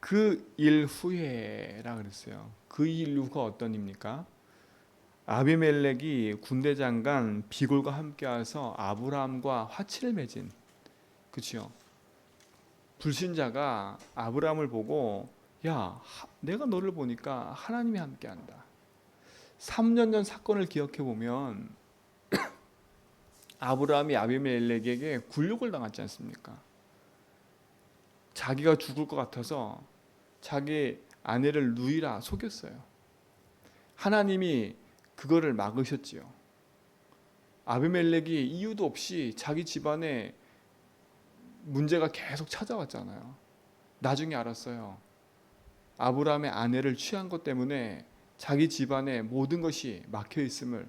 그 일 후에라 그랬어요. 그 일 후가 어떤 일입니까? 아비멜렉이 군대 장관 비골과 함께 와서 아브라함과 화친을 맺은, 그렇죠? 불신자가 아브라함을 보고, 야, 내가 너를 보니까 하나님이 함께한다. 3년 전 사건을 기억해 보면 아브라함이 아비멜렉에게 굴욕을 당했지 않습니까? 자기가 죽을 것 같아서 자기 아내를 누이라 속였어요. 하나님이 그거를 막으셨지요. 아비멜렉이 이유도 없이 자기 집안에 문제가 계속 찾아왔잖아요. 나중에 알았어요. 아브라함의 아내를 취한 것 때문에 자기 집안에 모든 것이 막혀 있음을.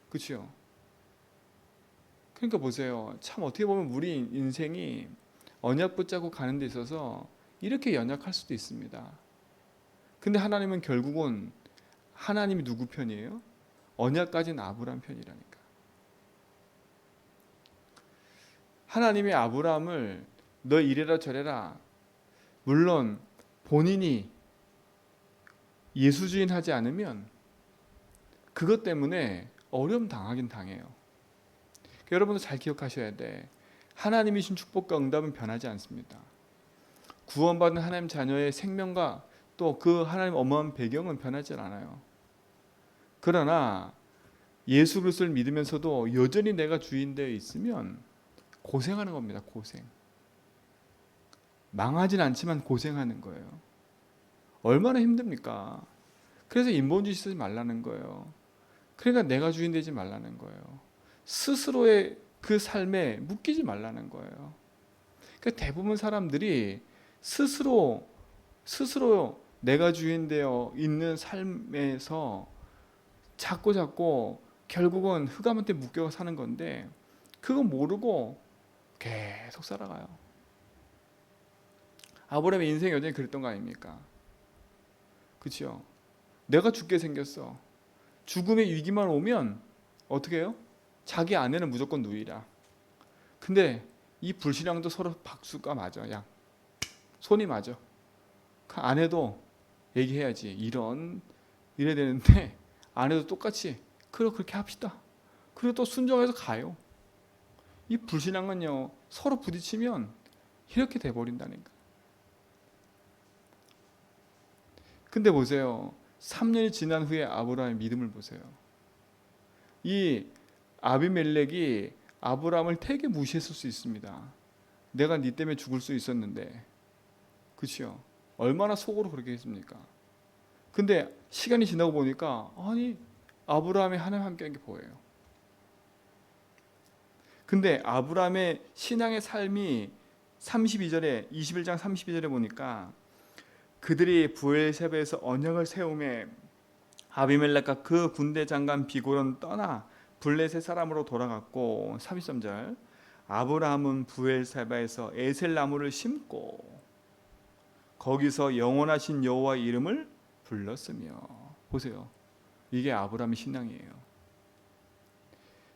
그렇죠? 그러니까 보세요. 참 어떻게 보면 우리 인생이 언약 붙잡고 가는 데 있어서 이렇게 연약할 수도 있습니다. 근데 하나님은 결국은 하나님이 누구 편이에요? 언약 가진 아브라함 편이라니까. 하나님이 아브라함을 너 이래라 저래라, 물론 본인이 예수주인 하지 않으면 그것 때문에 어려움 당하긴 당해요. 그러니까 여러분도 잘 기억하셔야 돼. 하나님이 신 축복과 응답은 변하지 않습니다. 구원받은 하나님 자녀의 생명과 또 그 하나님 어마어마한 배경은 변하지 않아요. 그러나 예수 그리스도를 믿으면서도 여전히 내가 주인 되어 있으면 고생하는 겁니다. 고생. 망하진 않지만 고생하는 거예요. 얼마나 힘듭니까? 그래서 인본주의 쓰지 말라는 거예요. 그러니까 내가 주인 되지 말라는 거예요. 스스로의 그 삶에 묶이지 말라는 거예요. 그러니까 대부분 사람들이 스스로 내가 주인 되어 있는 삶에서 자꾸 결국은 흑암한테 묶여 사는 건데 그거 모르고 계속 살아가요. 아브라함의 인생 여전히 그랬던 거 아닙니까? 그렇죠? 내가 죽게 생겼어. 죽음의 위기만 오면 어떻게 해요? 자기 아내는 무조건 누이라. 근데 이 불신앙도 서로 박수가 맞아. 야, 손이 맞아. 그 아내도 얘기해야지. 이래야 되는데 아내도 똑같이 그래 그렇게 합시다. 그리고 또 순종해서 가요. 이 불신앙은요 서로 부딪히면 이렇게 돼버린다니까. 근데 보세요. 3년이 지난 후에 아브라함의 믿음을 보세요. 이 아비멜렉이 아브라함을 되게 무시했을 수 있습니다. 내가 네 때문에 죽을 수 있었는데, 그렇죠? 얼마나 속으로 그렇게 했습니까? 근데 시간이 지나고 보니까 아니 아브라함이 하나님 함께한 게 보여요. 근데 아브라함의 신앙의 삶이 21장 32절에 보니까 그들이 브엘세바에서 언약을 세우매 아비멜렉과 그 군대 장관 비골은 떠나 블레셋 사람으로 돌아갔고 33절 아브라함은 브엘세바에서 에셀 나무를 심고 거기서 영원하신 여호와의 이름을 불렀으며. 보세요. 이게 아브라함의 신앙이에요.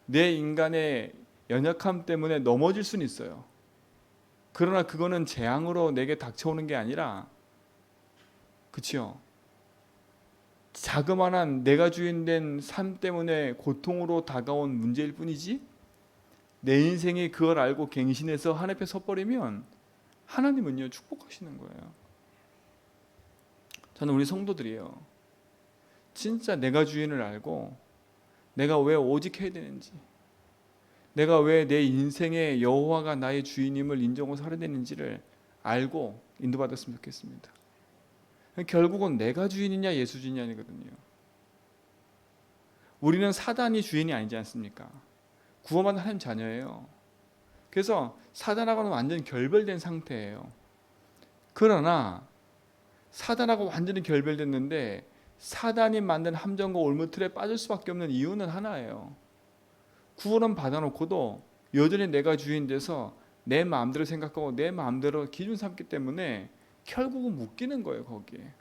내 인간의 연약함 때문에 넘어질 수는 있어요. 그러나 그거는 재앙으로 내게 닥쳐오는 게 아니라, 그치요? 자그마한 내가 주인된 삶 때문에 고통으로 다가온 문제일 뿐이지, 내 인생이 그걸 알고 갱신해서 하나님 앞에 섰버리면 하나님은요 축복하시는 거예요. 저는 우리 성도들이에요. 진짜 내가 주인을 알고 내가 왜 오직 해야 되는지, 내가 왜 내 인생의 여호와가 나의 주인임을 인정하고 살아야 되는지를 알고 인도받았으면 좋겠습니다. 결국은 내가 주인이냐 예수 주인이냐거든요. 우리는 사단이 주인이 아니지 않습니까? 구원받은 하나님 자녀예요. 그래서 사단하고는 완전히 결별된 상태예요. 그러나 사단하고 완전히 결별됐는데 사단이 만든 함정과 올무틀에 빠질 수밖에 없는 이유는 하나예요. 구원은 받아놓고도 여전히 내가 주인 돼서 내 마음대로 생각하고 내 마음대로 기준 삼기 때문에 결국은 묶이는 거예요. 거기에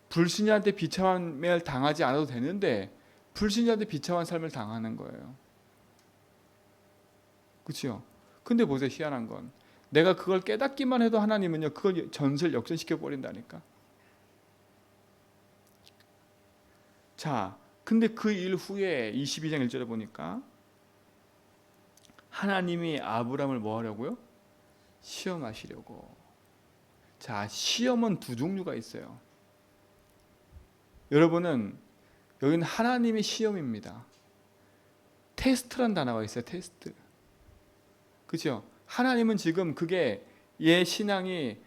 불신자한테 비참함을 당하지 않아도 되는데 불신자한테 비참한 삶을 당하는 거예요. 그렇죠? 근데 보세요. 희한한 건 내가 그걸 깨닫기만 해도 하나님은요 그걸 전세를 역전시켜 버린다니까. 자, 근데 그 일 후에 22장 1절에 보니까 하나님이 아브라함을 뭐 하려고요? 시험하시려고. 자, 시험은 두 종류가 있어요. 여러분은 여기는 하나님의 시험입니다. 테스트란 단어가 있어요. 테스트. 그렇죠? 하나님은 지금 그게 얘 신앙이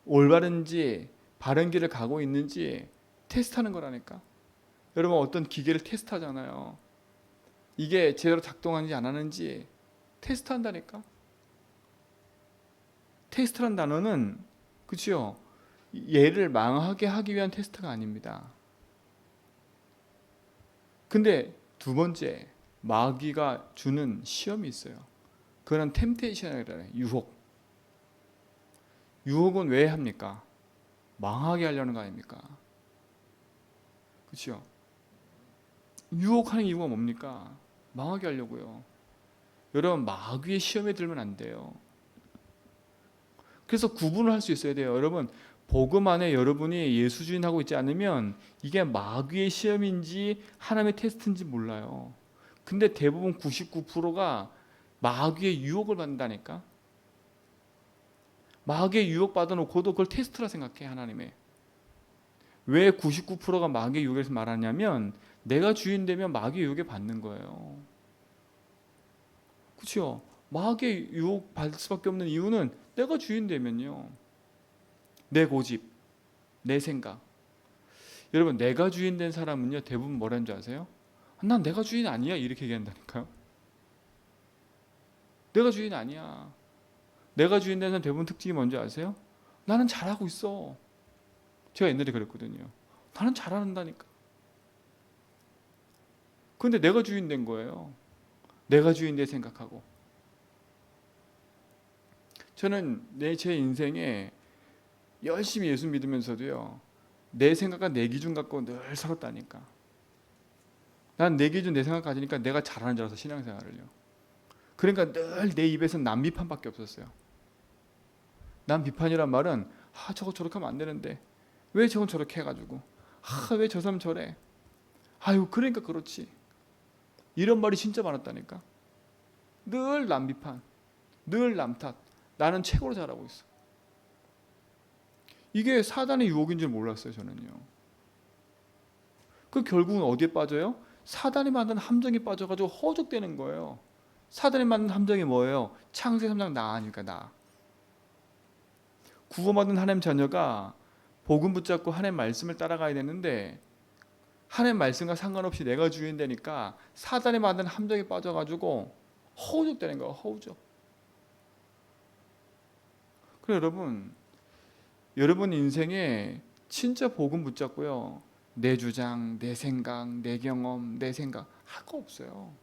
올바른지 바른 길을 가고 있는지 테스트하는 거라니까. 여러분 어떤 기계를 테스트하잖아요. 이게 제대로 작동하는지 안 하는지 테스트한다니까. 테스트란 단어는 그렇죠? 얘를 망하게 하기 위한 테스트가 아닙니다. 근데 두 번째 마귀가 주는 시험이 있어요. 그거는 템테이션이라는 유혹. 유혹은 왜 합니까? 망하게 하려는 거 아닙니까? 그렇죠? 유혹하는 이유가 뭡니까? 망하게 하려고요. 여러분 마귀의 시험에 들면 안 돼요. 그래서 구분을 할 수 있어야 돼요. 여러분 복음 안에 여러분이 예수주의하고 있지 않으면 이게 마귀의 시험인지 하나님의 테스트인지 몰라요. 근데 대부분 99%가 마귀의 유혹을 받는다니까. 마귀의 유혹 받아놓고도 그걸 테스트라 생각해. 하나님의. 왜 99%가 마귀의 유혹에서 말하냐면 내가 주인 되면 마귀의 유혹에 받는 거예요. 그렇죠? 마귀의 유혹 받을 수밖에 없는 이유는 내가 주인 되면요. 내 고집, 내 생각. 여러분 내가 주인 된 사람은요 대부분 뭐라는 줄 아세요? 난 내가 주인 아니야 이렇게 얘기한다니까요. 내가 주인 아니야. 내가 주인 된 사람 대부분 특징이 뭔지 아세요? 나는 잘하고 있어. 제가 옛날에 그랬거든요. 나는 잘한다니까. 근데 내가 주인 된 거예요. 내가 주인 돼 생각하고. 저는 제 인생에 열심히 예수 믿으면서도요. 내 생각과 내 기준 갖고 늘 살았다니까. 난 내 기준 내 생각 가지니까 내가 잘하는 줄 알아서 신앙생활을요. 그러니까 늘 내 입에서는 남 비판밖에 없었어요. 남 비판이란 말은 저거 저렇게 하면 안 되는데 왜 저건 저렇게 해가지고 왜 저 사람 저래 아유 그러니까 그렇지 이런 말이 진짜 많았다니까. 늘 남 비판 늘 남 탓. 나는 최고로 잘하고 있어. 이게 사단의 유혹인 줄 몰랐어요. 저는요. 그 결국은 어디에 빠져요? 사단이 만든 함정에 빠져가지고 허죽되는 거예요. 사단이 만든 함정이 뭐예요? 창세기 3장 나 아닙니까? 나. 구원받은 하나님 자녀가 복음 붙잡고 하나님 말씀을 따라가야 되는데 하나님 말씀과 상관없이 내가 주인 되니까 사단이 만든 함정에 빠져가지고 허우적되는 거예요. 허우적. 그래 여러분 인생에 진짜 복음 붙잡고요. 내 주장, 내 생각, 내 경험, 내 생각 할 거 없어요.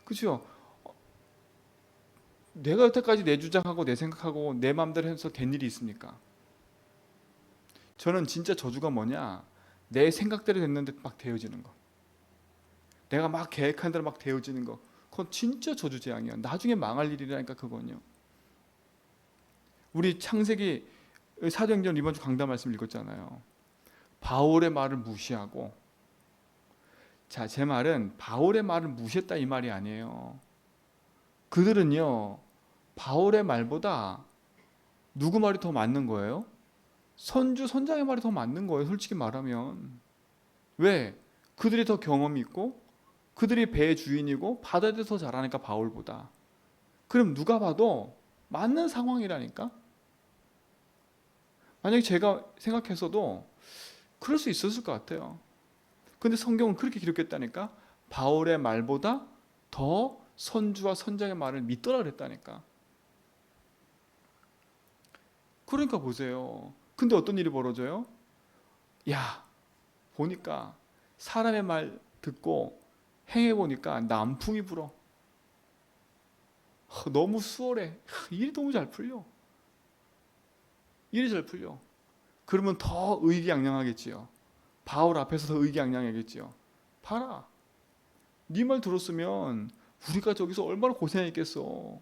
그렇죠? 내가 여태까지 내 주장하고 내 생각하고 내 마음대로 해서 된 일이 있습니까? 저는 진짜 저주가 뭐냐? 내 생각대로 됐는데 막 되어지는 거. 내가 막 계획한 대로 막 되어지는 거. 그건 진짜 저주재앙이야. 나중에 망할 일이라니까 그건요. 우리 창세기 사도행전 이번 주 강단 말씀 읽었잖아요. 바울의 말을 무시하고 자, 제 말은 바울의 말을 무시했다 이 말이 아니에요. 그들은요. 바울의 말보다 누구 말이 더 맞는 거예요? 선주 선장의 말이 더 맞는 거예요. 솔직히 말하면. 왜? 그들이 더 경험이 있고 그들이 배의 주인이고 바다에 더 잘하니까 바울보다. 그럼 누가 봐도 맞는 상황이라니까. 만약에 제가 생각했어도 그럴 수 있었을 것 같아요. 근데 성경은 그렇게 기록했다니까. 바울의 말보다 더 선주와 선장의 말을 믿더라 그랬다니까. 그러니까 보세요. 근데 어떤 일이 벌어져요? 야, 보니까 사람의 말 듣고 행해보니까 남풍이 불어. 너무 수월해. 일이 너무 잘 풀려. 일이 잘 풀려. 그러면 더 의기양양하겠지요. 바울 앞에서 더 의기양양하겠지요. 봐라. 네 말 들었으면 우리가 저기서 얼마나 고생했겠어.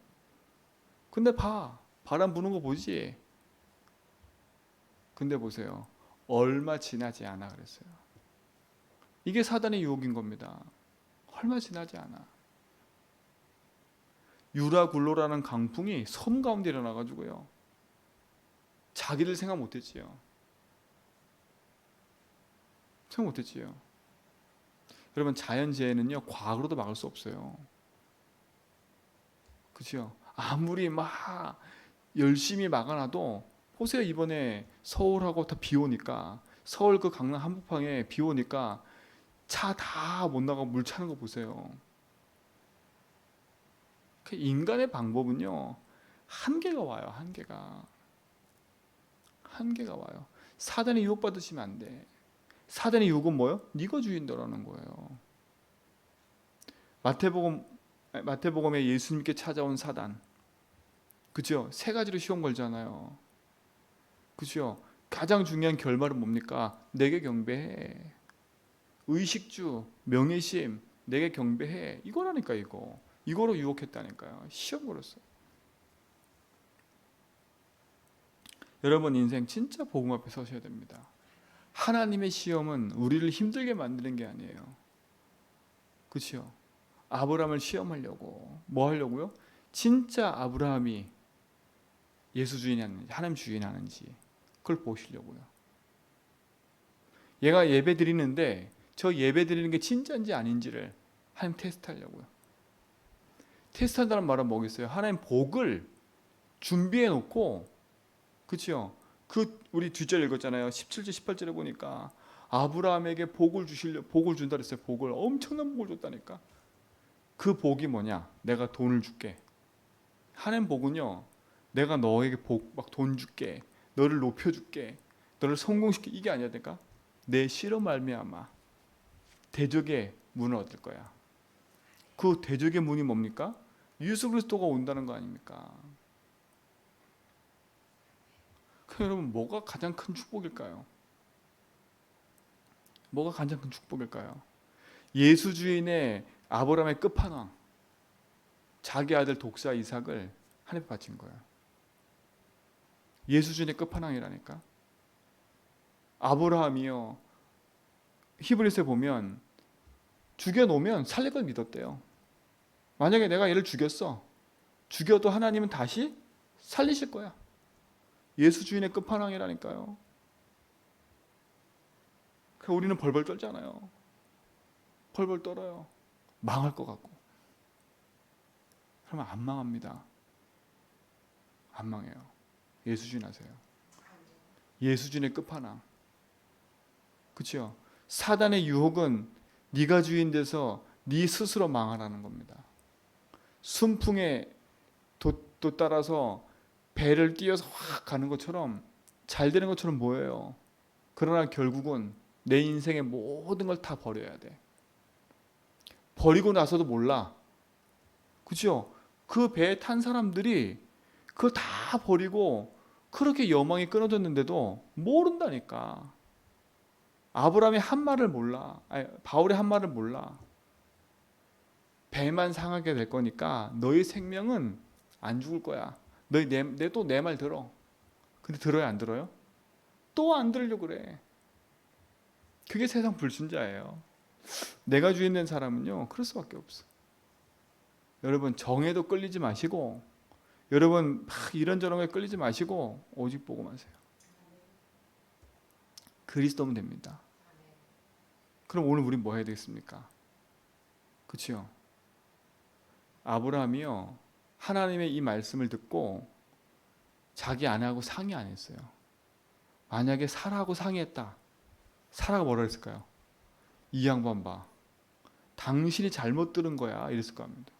근데 바람 부는 거 보지? 근데 보세요. 얼마 지나지 않아 그랬어요. 이게 사단의 유혹인 겁니다. 얼마 지나지 않아. 유라굴로라는 강풍이 섬 가운데 일어나가지고요. 자기를 생각 못했지요. 생각 못했지요. 여러분 자연재해는요 과거로도 막을 수 없어요. 그렇죠? 아무리 막 열심히 막아놔도 보세요. 이번에 서울하고 다 비 오니까 서울 그 강남 한복판에 비 오니까 차 다 못 나가고 물 차는 거 보세요. 인간의 방법은요 한계가 와요. 한계가 와요. 사단의 유혹 받으시면 안 돼. 사단의 유혹은 뭐요? 네가 주인다라는 거예요. 마태복음에 예수님께 찾아온 사단, 그죠? 세 가지로 시험 걸잖아요. 그죠? 가장 중요한 결말은 뭡니까? 내게 경배해. 의식주, 명예심, 내게 경배해. 이거라니까 이거. 이거로 유혹했다니까요. 시험 걸었어요. 여러분 인생 진짜 복음 앞에 서셔야 됩니다. 하나님의 시험은 우리를 힘들게 만드는 게 아니에요. 그렇죠? 아브라함을 시험하려고 뭐 하려고요? 진짜 아브라함이 예수 주인하는지 하나님 주인하는지 그걸 보시려고요. 얘가 예배 드리는데 저 예배 드리는 게 진짜인지 아닌지를 하나님 테스트하려고요. 테스트한다는 말은 뭐겠어요? 하나님 복을 준비해 놓고, 그렇죠? 그 우리 뒷절 읽었잖아요. 17절 18절에 보니까 아브라함에게 복을 준다 그랬어요. 복을 엄청난 복을 줬다니까. 그 복이 뭐냐? 내가 돈을 줄게. 하나님 복은요. 내가 너에게 막 돈 줄게. 너를 높여 줄게. 너를 성공시켜 이게 아니야 될까? 내 씨로 말미암아 대적의 문을 얻을 거야. 그 대적의 문이 뭡니까? 예수 그리스도가 온다는 거 아닙니까? 여러분 뭐가 가장 큰 축복일까요? 뭐가 가장 큰 축복일까요? 예수 주인의 아브라함의 끝판왕, 자기 아들 독사 이삭을 하나님께 바친 거예요. 예수 주인의 끝판왕이라니까. 아브라함이요. 히브리서에 보면 죽여놓으면 살릴 걸 믿었대요. 만약에 내가 얘를 죽여도 하나님은 다시 살리실 거야. 예수 주인의 끝판왕이라니까요. 우리는 벌벌 떨잖아요. 벌벌 떨어요. 망할 것 같고. 그러면 안 망합니다. 안 망해요. 예수 주인 아세요? 예수 주인의 끝판왕. 그렇죠? 사단의 유혹은 네가 주인 돼서 네 스스로 망하라는 겁니다. 순풍에 도 따라서 배를 띄어서 확 가는 것처럼 잘 되는 것처럼 보여요. 그러나 결국은 내 인생의 모든 걸 다 버려야 돼. 버리고 나서도 몰라. 그죠? 그 배에 탄 사람들이 그걸 다 버리고 그렇게 여망이 끊어졌는데도 모른다니까. 아브라함이 한 말을 몰라. 아니, 바울이 한 말을 몰라. 배만 상하게 될 거니까 너희 생명은 안 죽을 거야. 너희 또 내 말 들어. 근데 들어요 안 들어요? 또 안 들으려고 그래. 그게 세상 불신자예요. 내가 주인 된 사람은요 그럴 수밖에 없어. 여러분 정에도 끌리지 마시고, 여러분 막 이런저런 게 끌리지 마시고 오직 보고만 하세요. 그리스도면 됩니다. 그럼 오늘 우리 뭐 해야 되겠습니까? 그렇죠? 아브라함이요 하나님의 이 말씀을 듣고 자기 아내하고 상의 안 했어요. 만약에 사라하고 상의했다. 사라가 뭐라 했을까요? 이 양반 봐. 당신이 잘못 들은 거야. 이랬을 겁니다.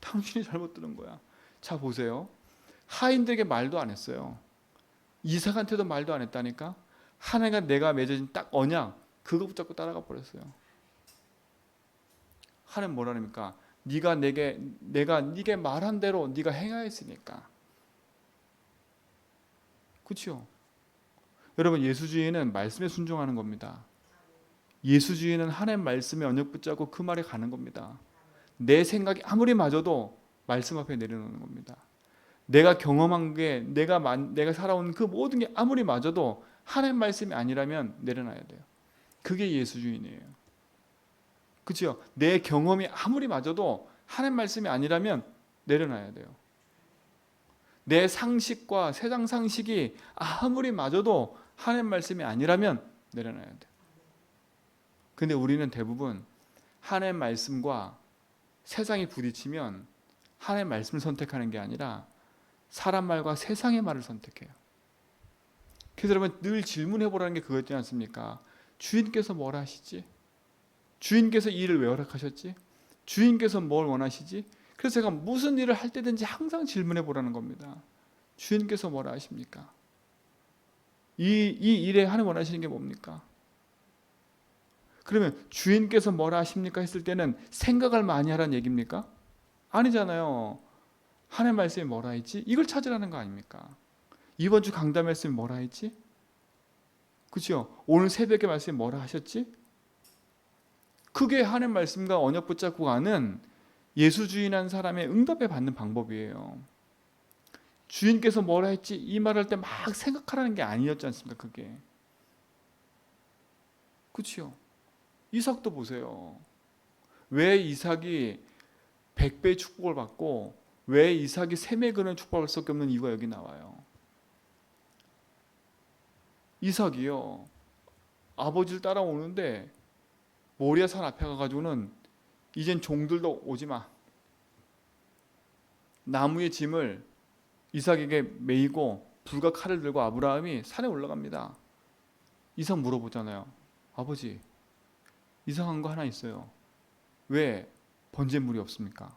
당신이 잘못 들은 거야. 자 보세요. 하인들에게 말도 안 했어요. 이삭한테도 말도 안 했다니까. 하나가 내가 맺어진 딱 언약 그거 붙잡고 따라가 버렸어요. 하나님 뭐라니까? 내가 네게 말한 대로 네가 행하였으니까. 그렇죠? 여러분 예수주의는 말씀에 순종하는 겁니다. 예수주의는 하나님 말씀에 언약 붙잡고 그 말에 가는 겁니다. 내 생각이 아무리 맞아도 말씀 앞에 내려놓는 겁니다. 내가 경험한 게 내가 살아온 그 모든 게 아무리 맞아도 하나님 말씀이 아니라면 내려놔야 돼요. 그게 예수주의네요. 그렇죠? 내 경험이 아무리 맞아도 하나님 말씀이 아니라면 내려놔야 돼요. 내 상식과 세상 상식이 아무리 맞아도 하나님 말씀이 아니라면 내려놔야 돼요. 근데 우리는 대부분 하나님 말씀과 세상이 부딪히면 하나님 말씀을 선택하는 게 아니라 사람 말과 세상의 말을 선택해요. 그래서 여러분 늘 질문해 보라는 게 그거였지 않습니까? 주인께서 뭘 하시지? 주인께서 이 일을 왜 허락하셨지? 주인께서 뭘 원하시지? 그래서 제가 무슨 일을 할 때든지 항상 질문해 보라는 겁니다. 주인께서 뭘 하십니까? 이 일에 하나님 원하시는 게 뭡니까? 그러면 주인께서 뭐라 하십니까 했을 때는 생각을 많이 하라는 얘기입니까? 아니잖아요. 하나님 말씀이 뭐라 했지? 이걸 찾으라는 거 아닙니까? 이번 주 강단 말씀이 뭐라 했지? 그렇죠? 오늘 새벽에 말씀이 뭐라 하셨지? 그게 하나님 말씀과 언약 붙잡고 가는 예수주의라는 사람의 응답에 받는 방법이에요. 주인께서 뭐라 했지? 이 말할 때 막 생각하라는 게 아니었지 않습니까? 그게. 그렇죠? 이삭도 보세요. 왜 이삭이 100배의 축복을 받고 왜 이삭이 셈에 그는 축복할 수밖에 없는 이유가 여기 나와요. 이삭이요. 아버지를 따라오는데 모리아 산 앞에 가가지고는 이젠 종들도 오지 마. 나무의 짐을 이삭에게 메이고 불과 칼을 들고 아브라함이 산에 올라갑니다. 이삭 물어보잖아요. 아버지, 이상한 거 하나 있어요. 왜 번제물이 없습니까?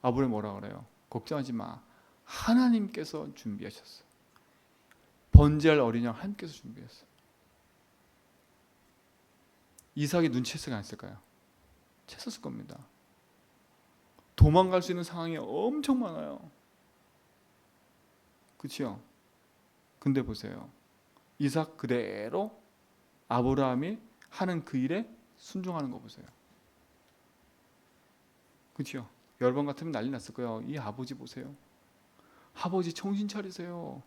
아브라함이 뭐라 그래요? 걱정하지 마. 하나님께서 준비하셨어. 번제할 어린 양 하나님께서 준비했어. 이삭이 눈치챘을까 안 했을까요? 챘었을 겁니다. 도망갈 수 있는 상황이 엄청 많아요. 그렇죠? 근데 보세요. 이삭 그대로 아브라함이 하는 그 일에 순종하는 거 보세요. 그렇죠? 여러분 같으면 난리 났을 거예요. 이 아버지 보세요. 아버지 정신 차리세요.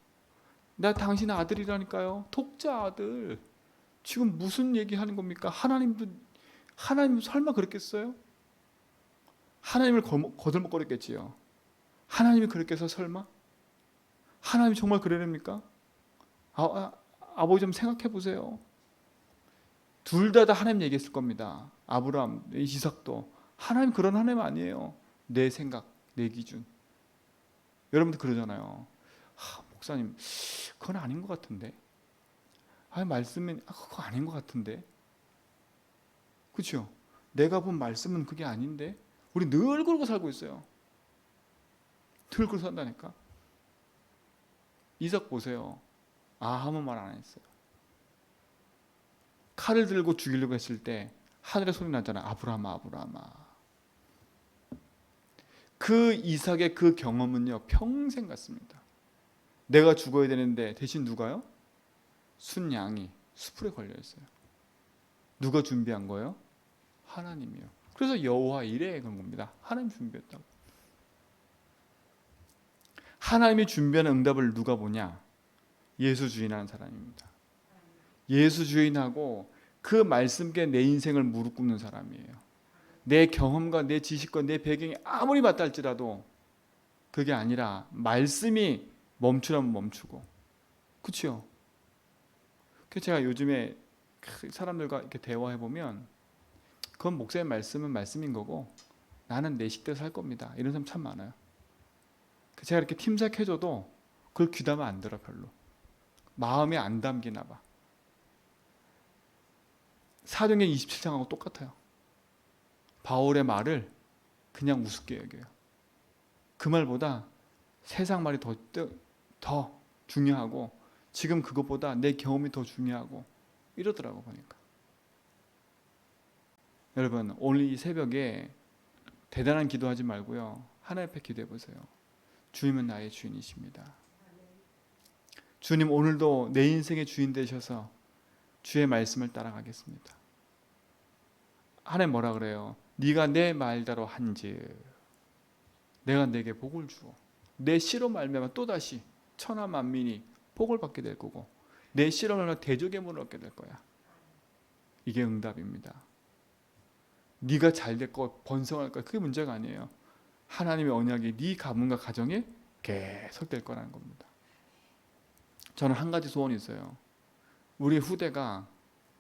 나 당신 아들이라니까요. 독자 아들. 지금 무슨 얘기하는 겁니까? 하나님 설마 그랬겠어요? 하나님을 거들먹거렸겠지요. 하나님이 그랬겠어 설마? 하나님이 정말 그러렵니까? 아버지 좀 생각해 보세요. 둘 다 하나님 얘기했을 겁니다. 아브라함, 이삭도. 하나님 그런 하나님 아니에요. 내 생각, 내 기준. 여러분들 그러잖아요. 목사님, 그건 아닌 것 같은데. 말씀은 그거 아닌 것 같은데. 그렇죠? 내가 본 말씀은 그게 아닌데. 우리 늘 그러고 살고 있어요. 늘 그러고 산다니까. 이삭 보세요. 아무 말 안 했어요. 칼을 들고 죽이려고 했을 때 하늘에 소리 나잖아요. 아브라함아, 아브라함아. 그 이삭의 그 경험은요 평생 같습니다. 내가 죽어야 되는데 대신 누가요? 순양이 수풀에 걸려 있어요. 누가 준비한 거예요? 하나님이요. 그래서 여호와 이레 그런 겁니다. 하나님 준비했다고. 하나님이 준비하는 응답을 누가 보냐? 예수 주인하는 사람입니다. 예수 주인하고 그 말씀께 내 인생을 무릎 꿇는 사람이에요. 내 경험과 내 지식과 내 배경이 아무리 맞다 할지라도 그게 아니라 말씀이 멈추라면 멈추고. 그렇죠? 그래서 제가 요즘에 사람들과 이렇게 대화해 보면 그건 목사의 말씀은 말씀인 거고 나는 내 식대로 살 겁니다. 이런 사람 참 많아요. 제가 이렇게 팀삭해줘도 그걸 귀담아 안 들어 별로. 마음에 안 담기나 봐. 사도행전 27장하고 똑같아요. 바울의 말을 그냥 우습게 여겨요. 그 말보다 세상 말이 더 중요하고 지금 그것보다 내 경험이 더 중요하고 이러더라고 보니까. 여러분 오늘 이 새벽에 대단한 기도하지 말고요. 하나님 앞에 기도해 보세요. 주님은 나의 주인이십니다. 주님 오늘도 내 인생의 주인 되셔서 주의 말씀을 따라가겠습니다. 하나님 뭐라 그래요? 네가 내 말대로 한즉 내가 내게 복을 주어 내 씨로 말미암아 또다시 천하 만민이 복을 받게 될 거고 내 씨로 말미암아 대적의 문을 얻게 될 거야. 이게 응답입니다. 네가 잘 될 거 번성할 거 그게 문제가 아니에요. 하나님의 언약이 네 가문과 가정에 계속 될 거라는 겁니다. 저는 한 가지 소원이 있어요. 우리 후대가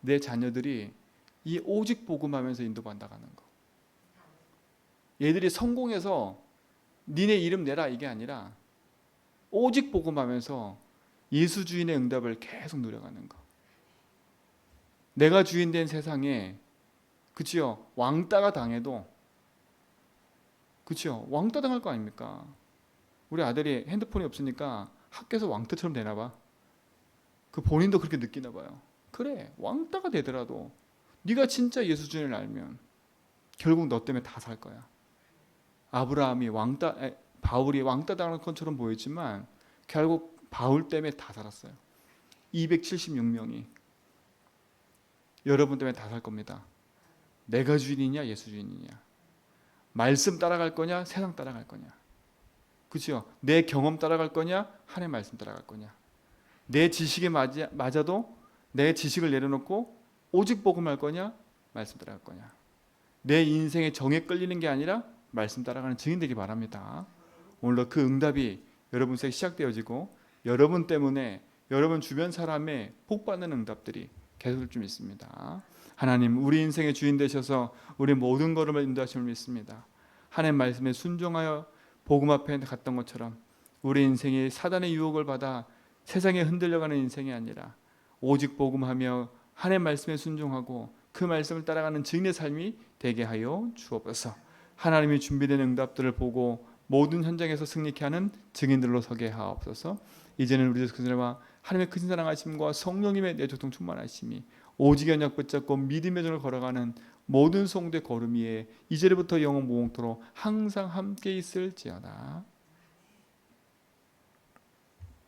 내 자녀들이 이 오직 복음하면서 인도받아가는 거. 얘들이 성공해서 니네 이름 내라 이게 아니라 오직 복음하면서 예수 주인의 응답을 계속 누려가는 거. 내가 주인 된 세상에 그치요 왕따가 당해도 그치요 왕따 당할 거 아닙니까? 우리 아들이 핸드폰이 없으니까 학교에서 왕따처럼 되나 봐. 그 본인도 그렇게 느끼나 봐요. 그래 왕따가 되더라도 네가 진짜 예수 주인을 알면 결국 너 때문에 다 살 거야. 아브라함이 바울이 왕따 당한 것처럼 보였지만 결국 바울 때문에 다 살았어요. 276명이 여러분 때문에 다 살 겁니다. 내가 주인이냐 예수 주인이냐, 말씀 따라갈 거냐 세상 따라갈 거냐, 그렇죠? 내 경험 따라갈 거냐 하나님의 말씀 따라갈 거냐. 내 지식에 맞아도 내 지식을 내려놓고 오직 복음할 거냐 말씀 따라갈 거냐. 내 인생의 정에 끌리는 게 아니라 말씀 따라가는 증인 되기 바랍니다. 오늘도 그 응답이 여러분 속에 시작되어지고 여러분 때문에 여러분 주변 사람의 복받는 응답들이 계속 좀 있습니다. 하나님 우리 인생의 주인 되셔서 우리 모든 걸음을 인도하심을 믿습니다. 하나님 말씀에 순종하여 복음 앞에 갔던 것처럼 우리 인생이 사단의 유혹을 받아 세상에 흔들려가는 인생이 아니라 오직 복음하며 하나님 말씀에 순종하고 그 말씀을 따라가는 증인의 삶이 되게 하여 주옵소서. 하나님이 준비된 응답들을 보고 모든 현장에서 승리케 하는 증인들로 서게 하옵소서. 이제는 우리 예수 그리스도와 하나님의 크신 사랑하심과 성령님의 내조통 충만하심이 오직 언약 붙잡고 믿음의 전을 걸어가는 모든 성도의 걸음 위에 이제부터 영원 무궁토록 항상 함께 있을지어다.